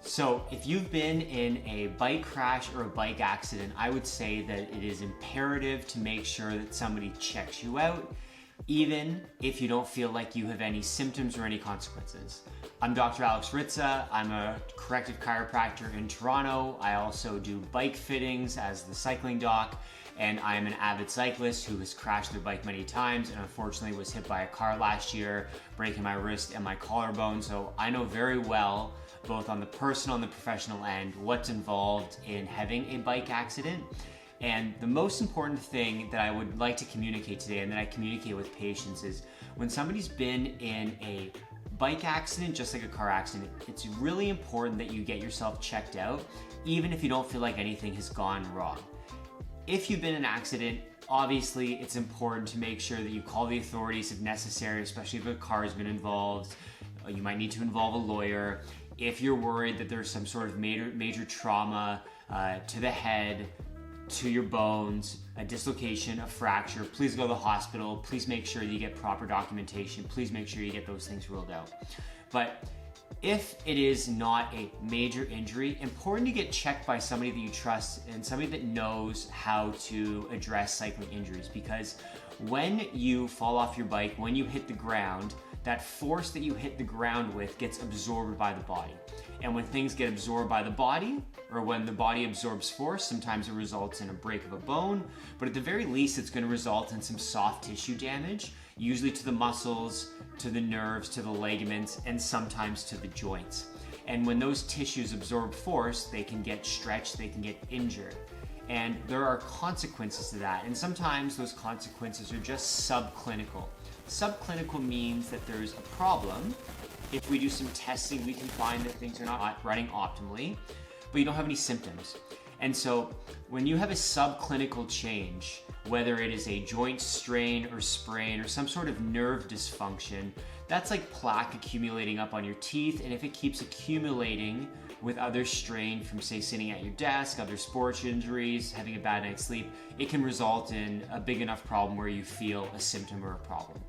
So if you've been in a bike crash or a bike accident, I would say that it is imperative to make sure that somebody checks you out, even if you don't feel like you have any symptoms or any consequences. I'm Dr. Alex Ritza. I'm a corrective chiropractor in Toronto. I also do bike fittings as the cycling doc, and I am an avid cyclist who has crashed their bike many times and unfortunately was hit by a car last year, breaking my wrist and my collarbone. So I know very well, both on the personal and the professional end, what's involved in having a bike accident. And the most important thing that I would like to communicate today, and that I communicate with patients, is when somebody's been in a bike accident, just like a car accident, it's really important that you get yourself checked out, even if you don't feel like anything has gone wrong. If you've been in an accident, obviously it's important to make sure that you call the authorities if necessary, especially if a car has been involved. You might need to involve a lawyer. If you're worried that there's some sort of major trauma to the head, to your bones, a dislocation, a fracture, please go to the hospital. Please make sure that you get proper documentation. Please make sure you get those things ruled out. But if it is not a major injury, important to get checked by somebody that you trust and somebody that knows how to address cycling injuries, because when you fall off your bike, when you hit the ground, that force that you hit the ground with gets absorbed by the body. And when things get absorbed by the body, or when the body absorbs force, sometimes it results in a break of a bone, but at the very least, it's going to result in some soft tissue damage, usually to the muscles, to the nerves, to the ligaments, and sometimes to the joints. And when those tissues absorb force, they can get stretched, they can get injured. And there are consequences to that. And sometimes those consequences are just subclinical. Subclinical means that there's a problem. If we do some testing, we can find that things are not running optimally, but you don't have any symptoms. And so when you have a subclinical change, whether it is a joint strain or sprain or some sort of nerve dysfunction, that's like plaque accumulating up on your teeth. And if it keeps accumulating with other strain from, say, sitting at your desk, other sports injuries, having a bad night's sleep, it can result in a big enough problem where you feel a symptom or a problem.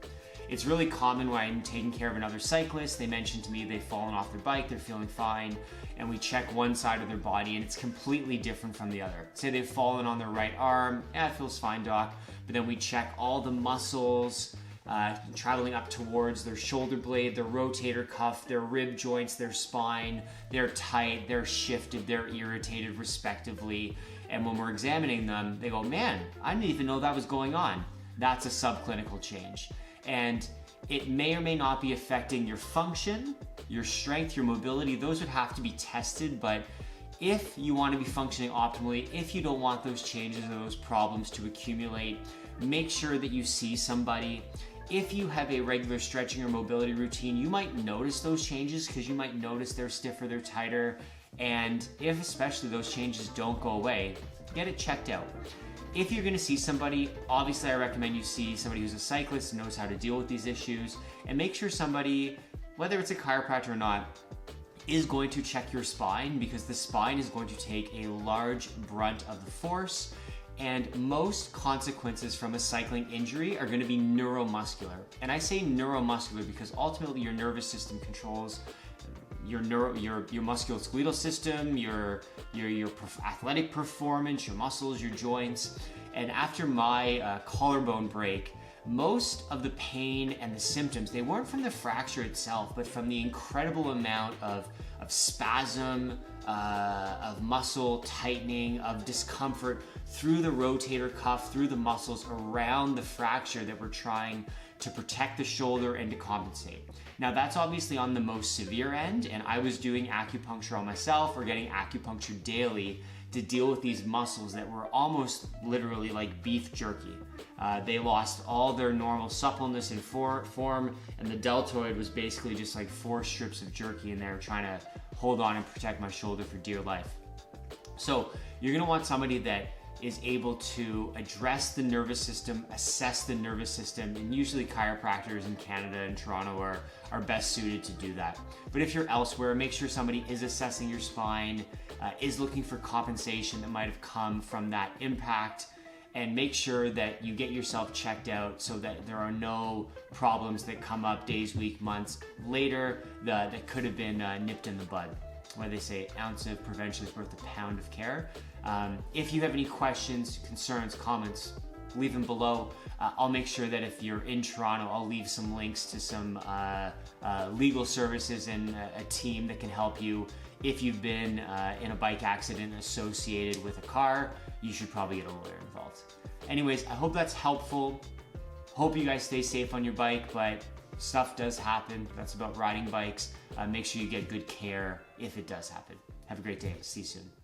It's really common when I'm taking care of another cyclist. They mention to me they've fallen off their bike, they're feeling fine, and we check one side of their body and it's completely different from the other. Say they've fallen on their right arm, it feels fine, doc, but then we check all the muscles traveling up towards their shoulder blade, their rotator cuff, their rib joints, their spine. They're tight, they're shifted, they're irritated respectively. And when we're examining them, they go, man, I didn't even know that was going on. That's a subclinical change. And it may or may not be affecting your function, your strength, your mobility. Those would have to be tested, but if you want to be functioning optimally, if you don't want those changes or those problems to accumulate, make sure that you see somebody. If you have a regular stretching or mobility routine, you might notice those changes because you might notice they're stiffer, they're tighter. And if especially those changes don't go away, get it checked out. If you're gonna see somebody, obviously I recommend you see somebody who's a cyclist and knows how to deal with these issues, and make sure somebody, whether it's a chiropractor or not, is going to check your spine, because the spine is going to take a large brunt of the force. And most consequences from a cycling injury are going to be neuromuscular. And I say neuromuscular because ultimately your nervous system controls your musculoskeletal system, your athletic performance, your muscles, your joints. And after my collarbone break, most of the pain and the symptoms, they weren't from the fracture itself, but from the incredible amount of spasm, of muscle tightening, of discomfort through the rotator cuff, through the muscles around the fracture that we're trying to protect the shoulder and to compensate. Now that's obviously on the most severe end, and I was doing acupuncture on myself or getting acupuncture daily to deal with these muscles that were almost literally like beef jerky. They lost all their normal suppleness and form, and the deltoid was basically just like 4 strips of jerky in there trying to hold on and protect my shoulder for dear life. So you're gonna want somebody that is able to address the nervous system, assess the nervous system, and usually chiropractors in Canada and Toronto are best suited to do that. But if you're elsewhere, make sure somebody is assessing your spine, is looking for compensation that might have come from that impact, and make sure that you get yourself checked out so that there are no problems that come up days, weeks, months later that could have been nipped in the bud. what do they say? Ounce of prevention is worth a pound of care. If you have any questions, concerns, comments, leave them below. I'll make sure that if you're in Toronto, I'll leave some links to some legal services and a team that can help you. If you've been in a bike accident associated with a car, you should probably get a lawyer involved. Anyways, I hope that's helpful. Hope you guys stay safe on your bike, but stuff does happen. That's about riding bikes. Make sure you get good care if it does happen. Have a great day. See you soon.